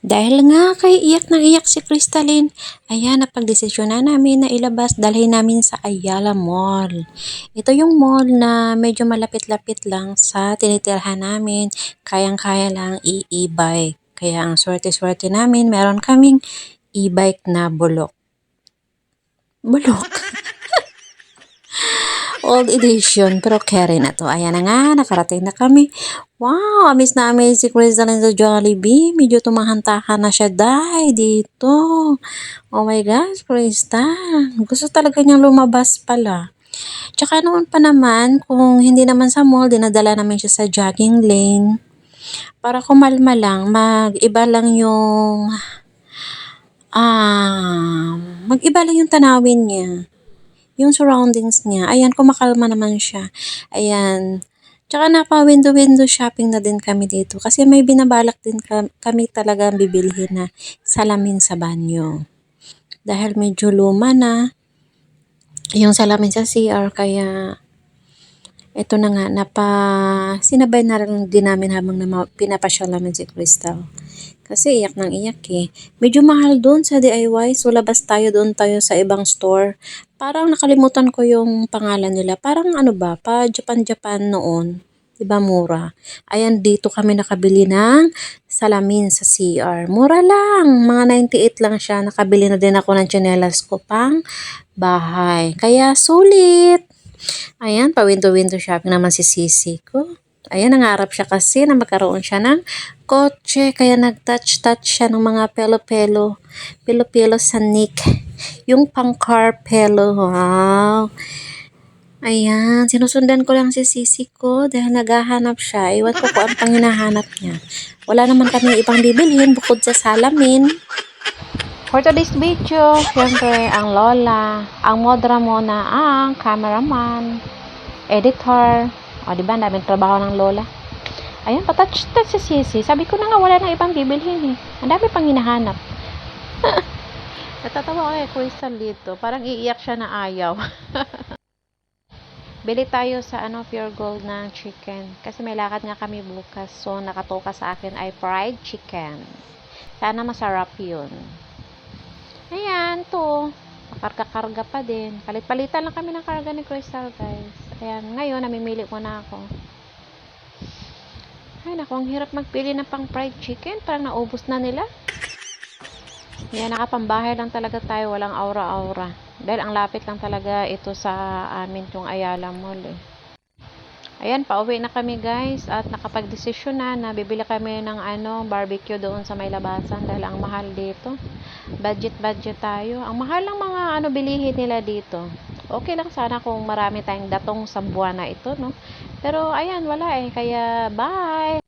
Dahil nga kay iyak ng iyak si Crystalline, ayan, napagdesisyon na namin na ilabas, dalhin namin sa Ayala Mall. Ito yung mall na medyo malapit-lapit lang sa tinitirhan namin, kayang-kaya lang i-e-bike. Kaya ang swerte-swerte namin, meron kaming e-bike na bulok. Bulok? Old edition, pero carry na to. Ayan na nga, nakarating na kami. Wow, amis na amis si Crystalline sa Jollibee. Medyo tumahantakan na siya dito. Oh my gosh, Crystal. Gusto talaga niyang lumabas pala. Tsaka noon pa naman, kung hindi naman sa mall, dinadala namin siya sa jogging lane. Para kumalma lang, mag-iba lang yung tanawin niya. Yung surroundings niya. Ayan, kumakalma naman siya. Ayan. Tsaka napa-window-window shopping na din kami dito. Kasi may binabalak din kami talaga bibilhin na salamin sa banyo. Dahil medyo luma na yung salamin sa CR. Kaya ito na nga, sinabay na rin din namin habang pinapasyal namin si Crystal. Kasi iyak ng iyak eh. Medyo mahal doon sa DIY. So labas doon tayo sa ibang store. Parang nakalimutan ko yung pangalan nila. Parang ano ba, pa Japan noon. Diba mura? Ayan, dito kami nakabili ng salamin sa CR. Mura lang. Mga 98 lang siya. Nakabili na din ako ng tsinelas ko pang bahay. Kaya sulit. Ayan, pa-window-window shopping naman si Sisi ko. Ayan, nangarap siya kasi na magkaroon siya ng kotse. Kaya nag-touch-touch siya ng mga pelo-pelo. Pelo-pelo sa neck. Yung pang-car pelo. Wow. Ayan, sinusundan ko lang si Sisi ko dahil naghahanap siya. Iwan ko kung ano pang hinahanap niya. Wala naman kami ibang bibilhin bukod sa salamin. For today's video, syempre ang lola, ang modra muna, ang cameraman, editor. O, diba? Ang daming trabaho ng lola. Ayan, patouch-touch si Sisi. Sabi ko na nga, wala nang ibang bibilhin eh. Ang dami pang hinahanap. Natatawa ko kay Crystal dito. Parang iiyak siya na ayaw. Bili tayo sa Pure Gold ng chicken. Kasi may lakad nga kami bukas. So, nakatoka sa akin ay fried chicken. Sana masarap yun. Ayan, to. Makarga-karga pa din. Palit-palitan lang kami ng karga ni Crystal, guys. Ayan, ngayon, namimili ko na ako. Ay, naku, ang hirap magpili ng pang fried chicken. Parang naubos na nila. Ayan, nakapambahay lang talaga tayo. Walang aura-aura. Dahil ang lapit lang talaga ito sa amin, yung Ayala Mall, eh. Ayan, pauwi na kami guys at nakapag-desisyon na bibili kami ng barbecue doon sa may labasan dahil ang mahal dito. Budget tayo. Ang mahal ng mga bilihin nila dito. Okay lang sana kung marami tayong datong sa buwan na ito, no? Pero ayan, wala eh. Kaya bye!